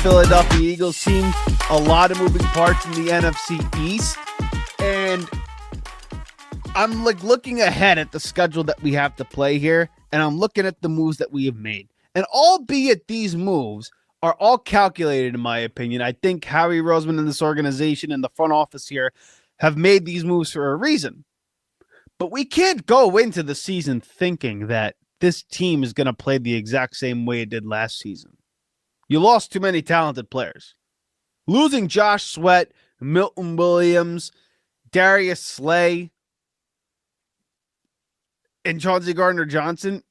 Philadelphia Eagles team. A lot of moving parts in the NFC East. And I'm looking ahead at the schedule that we have to play here. And I'm looking at the moves that we have made. And albeit these moves are all calculated, in my opinion, I think Howie Roseman and this organization and the front office here have made these moves for a reason. But we can't go into the season thinking that this team is going to play the exact same way it did last season. You lost too many talented players. Losing Josh Sweat, Milton Williams, Darius Slay, and Chauncey Gardner-Johnson,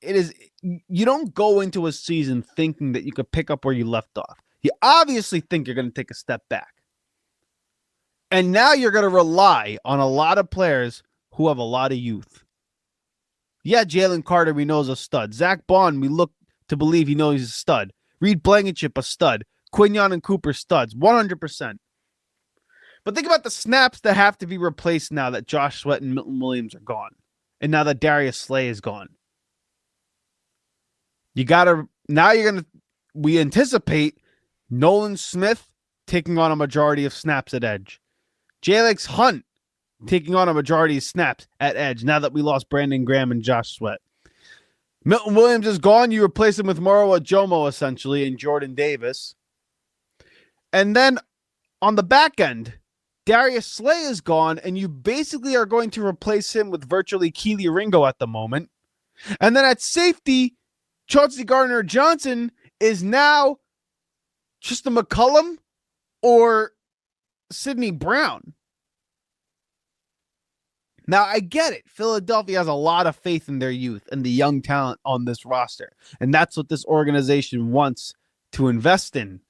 you don't go into a season thinking that you could pick up where you left off. You obviously think you're going to take a step back. And now you're going to rely on a lot of players who have a lot of youth. Yeah, Jalen Carter, we know is a stud. Zach Bond, we look to believe he knows he's a stud. Reed Blankenship, a stud. Quinyon and Cooper, studs, 100%. But think about the snaps that have to be replaced now that Josh Sweat and Milton Williams are gone. And now that Darius Slay is gone. We anticipate Nolan Smith taking on a majority of snaps at edge. Jalex Hunt taking on a majority of snaps at edge now that we lost Brandon Graham and Josh Sweat. Milton Williams is gone. You replace him with Moro Ajomo, essentially, and Jordan Davis. And then on the back end, Darius Slay is gone, and you basically are going to replace him with virtually Keely Ringo at the moment. And then at safety, Chauncey Gardner-Johnson is now just a McCullum or Sidney Brown. Now, I get it. Philadelphia has a lot of faith in their youth and the young talent on this roster. And that's what this organization wants to invest in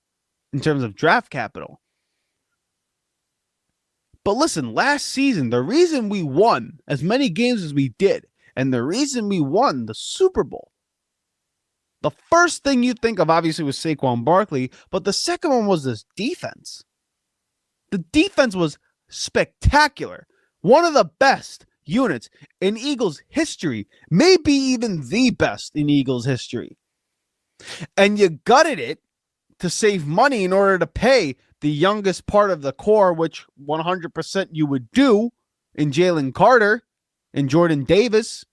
terms of draft capital. But listen, last season, the reason we won as many games as we did, and the reason we won the Super Bowl, the first thing you think of, obviously, was Saquon Barkley, but the second one was this defense. The defense was spectacular. One of the best units in Eagles history, maybe even the best in Eagles history. And you gutted it to save money in order to pay the youngest part of the core, which 100% you would do in Jalen Carter and Jordan Davis.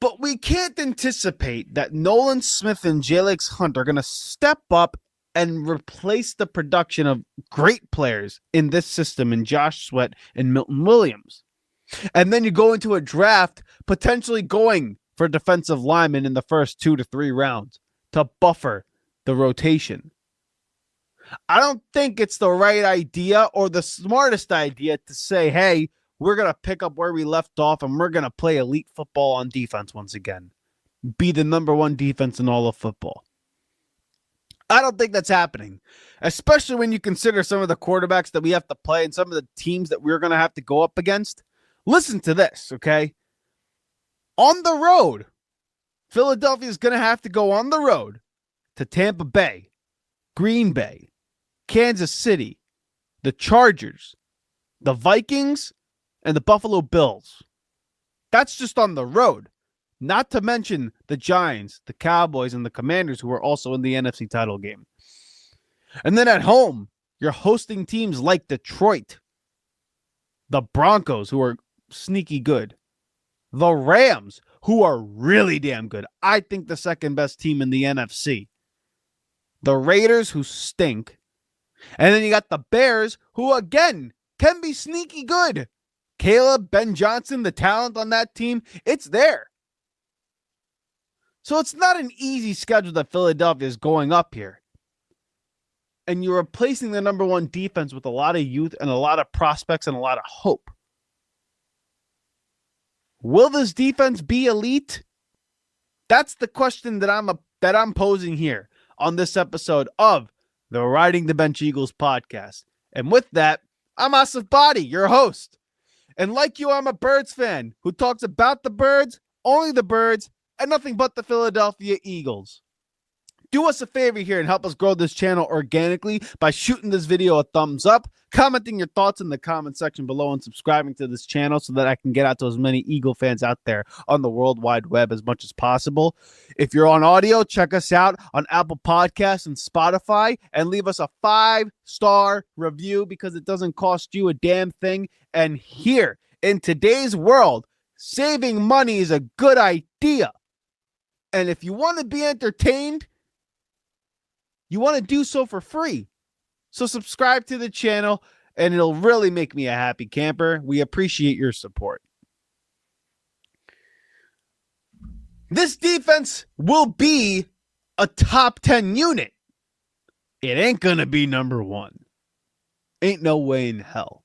But we can't anticipate that Nolan Smith and Jalex Hunt are going to step up and replace the production of great players in this system in Josh Sweat and Milton Williams. And then you go into a draft potentially going for defensive linemen in the first 2 to 3 rounds to buffer the rotation. I don't think it's the right idea or the smartest idea to say, hey, we're going to pick up where we left off and we're going to play elite football on defense once again. Be the number one defense in all of football. I don't think that's happening, especially when you consider some of the quarterbacks that we have to play and some of the teams that we're going to have to go up against. Listen to this, okay? On the road, Philadelphia is going to have to go on the road to Tampa Bay, Green Bay, Kansas City, the Chargers, the Vikings, and the Buffalo Bills. That's just on the road. Not to mention the Giants, the Cowboys, and the Commanders, who are also in the NFC title game. And then at home, you're hosting teams like Detroit, the Broncos, who are sneaky good, the Rams, who are really damn good. I think the second best team in the NFC. The Raiders, who stink. And then you got the Bears, who, again, can be sneaky good. Caleb, Ben Johnson, the talent on that team, it's there. So it's not an easy schedule that Philadelphia is going up here. And you're replacing the number one defense with a lot of youth and a lot of prospects and a lot of hope. Will this defense be elite? That's the question that I'm posing here on this episode of the Riding the Bench Eagles podcast. And with that, I'm Asif Badi, your host. And like you, I'm a Birds fan who talks about the Birds, only the Birds, and nothing but the Philadelphia Eagles. Do us a favor here and help us grow this channel organically by shooting this video a thumbs up, commenting your thoughts in the comment section below, and subscribing to this channel so that I can get out to as many Eagle fans out there on the World Wide Web as much as possible. If you're on audio, check us out on Apple Podcasts and Spotify and leave us a 5-star review because it doesn't cost you a damn thing. And here, in today's world, saving money is a good idea. And if you want to be entertained, you want to do so for free. So subscribe to the channel, and it'll really make me a happy camper. We appreciate your support. This defense will be a top 10 unit. It ain't going to be number 1. Ain't no way in hell.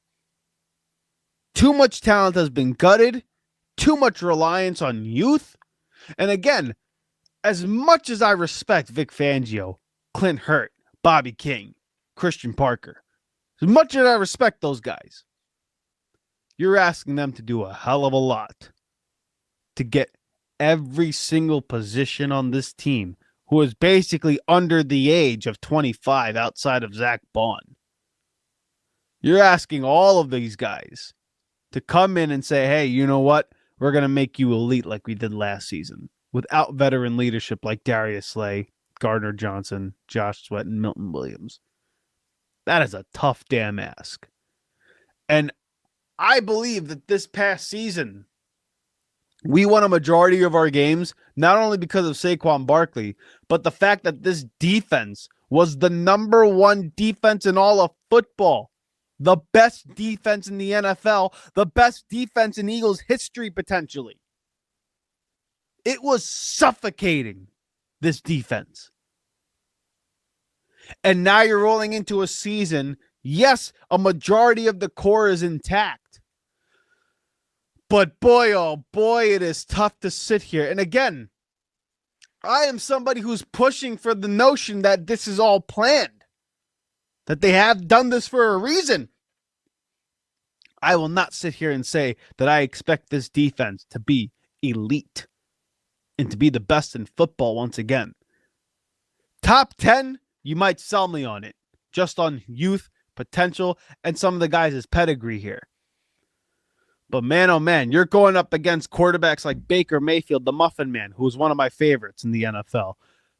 Too much talent has been gutted. Too much reliance on youth. And again, as much as I respect Vic Fangio, Clint Hurt, Bobby King, Christian Parker, as much as I respect those guys, you're asking them to do a hell of a lot to get every single position on this team who is basically under the age of 25 outside of Zach Bond. You're asking all of these guys to come in and say, hey, you know what? We're going to make you elite like we did last season without veteran leadership like Darius Slay, Gardner Johnson, Josh Sweat, and Milton Williams. That is a tough damn ask. And I believe that this past season, we won a majority of our games, not only because of Saquon Barkley, but the fact that this defense was the number 1 defense in all of football. The best defense in the NFL, the best defense in Eagles history, potentially. It was suffocating, this defense. And now you're rolling into a season. Yes, a majority of the core is intact. But boy, oh boy, it is tough to sit here. And again, I am somebody who's pushing for the notion that this is all planned. That they have done this for a reason. I will not sit here and say that I expect this defense to be elite and to be the best in football once again. Top 10, you might sell me on it, just on youth, potential, and some of the guys' pedigree here. But man, oh man, you're going up against quarterbacks like Baker Mayfield, the Muffin Man, who's one of my favorites in the NFL.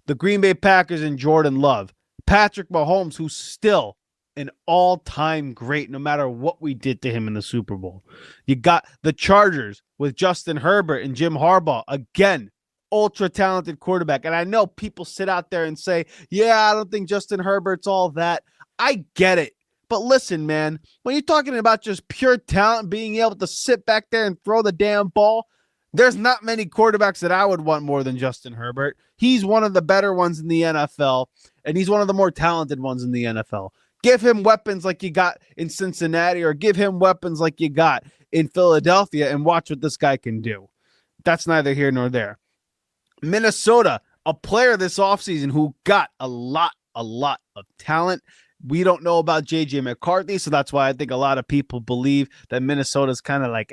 The Green Bay Packers and Jordan Love. Patrick Mahomes, who's still an all-time great no matter what we did to him in the Super Bowl. You got the Chargers with Justin Herbert and Jim Harbaugh. Again, ultra-talented quarterback. And I know people sit out there and say, yeah, I don't think Justin Herbert's all that. I get it. But listen, man, when you're talking about just pure talent, being able to sit back there and throw the damn ball, there's not many quarterbacks that I would want more than Justin Herbert. He's one of the better ones in the NFL, and he's one of the more talented ones in the NFL. Give him weapons like you got in Cincinnati, or give him weapons like you got in Philadelphia, and watch what this guy can do. That's neither here nor there. Minnesota, a player this offseason who got a lot of talent. We don't know about J.J. McCarthy, so that's why I think a lot of people believe that Minnesota's kind of like,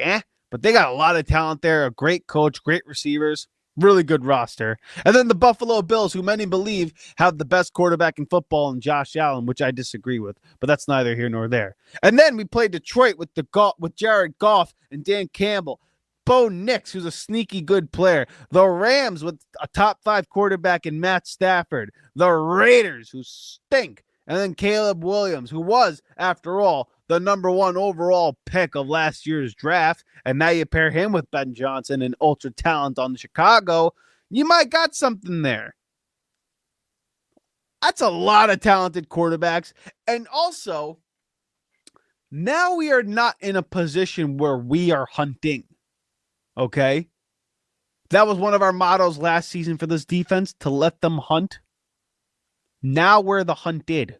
but they got a lot of talent there, a great coach, great receivers, really good roster. And then the Buffalo Bills, who many believe have the best quarterback in football in Josh Allen, which I disagree with, but that's neither here nor there. And then we played Detroit with Jared Goff and Dan Campbell. Bo Nix, who's a sneaky good player. The Rams with a top 5 quarterback in Matt Stafford. The Raiders, who stink. And then Caleb Williams, who was, after all, the number 1 overall pick of last year's draft. And now you pair him with Ben Johnson and ultra talent on Chicago. You might got something there. That's a lot of talented quarterbacks. And also, now we are not in a position where we are hunting. Okay? That was one of our mottos last season for this defense, to let them hunt. Now we're the hunted.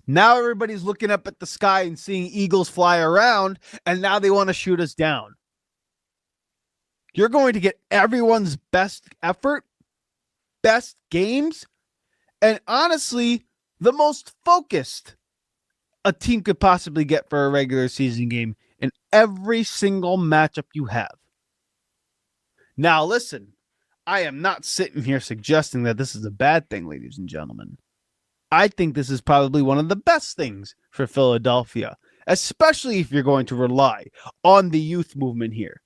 Now everybody's looking up at the sky and seeing eagles fly around, and now they want to shoot us down. You're going to get everyone's best effort, best games, and honestly, the most focused a team could possibly get for a regular season game in every single matchup you have. Now, listen, I am not sitting here suggesting that this is a bad thing, ladies and gentlemen. I think this is probably one of the best things for Philadelphia, especially if you're going to rely on the youth movement here.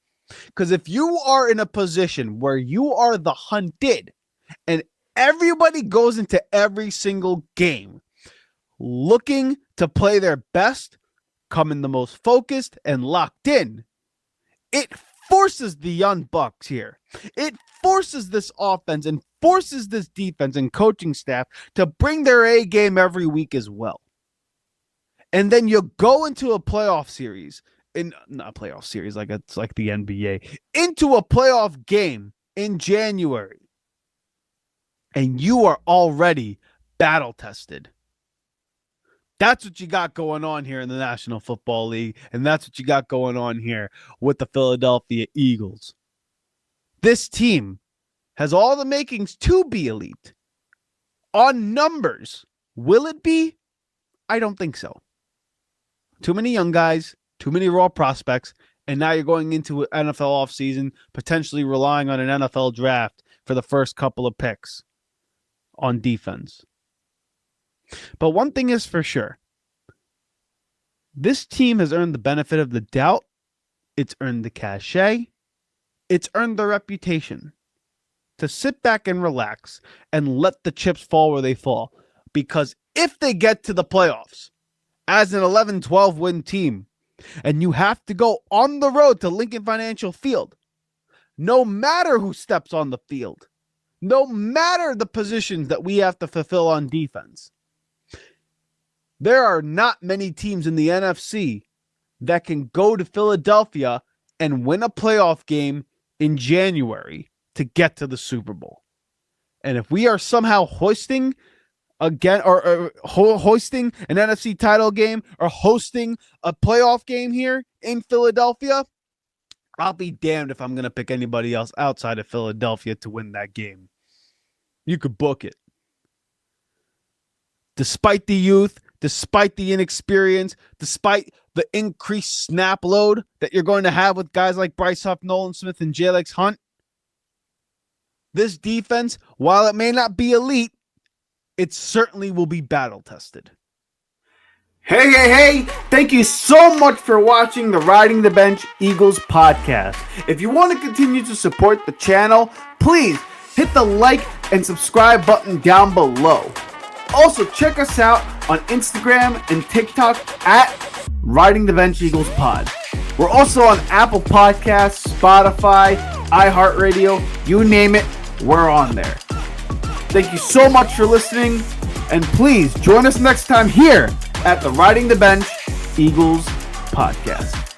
Because if you are in a position where you are the hunted and everybody goes into every single game looking to play their best, come in the most focused and locked in, it forces the young bucks here. It forces this offense and forces this defense and coaching staff to bring their A game every week as well. And then you go into a playoff series, not a playoff series like it's like the NBA, into a playoff game in January. And you are already battle tested. That's what you got going on here in the National Football League, and that's what you got going on here with the Philadelphia Eagles. This team has all the makings to be elite. On numbers, will it be? I don't think so. Too many young guys, too many raw prospects, and now you're going into an NFL offseason potentially relying on an NFL draft for the first couple of picks on defense. But one thing is for sure. This team has earned the benefit of the doubt. It's earned the cachet. It's earned the reputation to sit back and relax and let the chips fall where they fall. Because if they get to the playoffs as an 11-12 win team and you have to go on the road to Lincoln Financial Field, no matter who steps on the field, no matter the positions that we have to fulfill on defense, there are not many teams in the NFC that can go to Philadelphia and win a playoff game in January to get to the Super Bowl. And if we are somehow hoisting again or hosting an NFC title game or hosting a playoff game here in Philadelphia, I'll be damned if I'm going to pick anybody else outside of Philadelphia to win that game. You could book it. Despite the youth, despite the inexperience, despite the increased snap load that you're going to have with guys like Bryce Huff, Nolan Smith, and Jalen Carter, this defense, while it may not be elite, it certainly will be battle-tested. Hey! Thank you so much for watching the Riding the Bench Eagles podcast. If you want to continue to support the channel, please hit the like and subscribe button down below. Also, check us out on Instagram and TikTok at Riding the Bench Eagles Pod. We're also on Apple Podcasts, Spotify, iHeartRadio, you name it, we're on there. Thank you so much for listening, and please join us next time here at the Riding the Bench Eagles Podcast.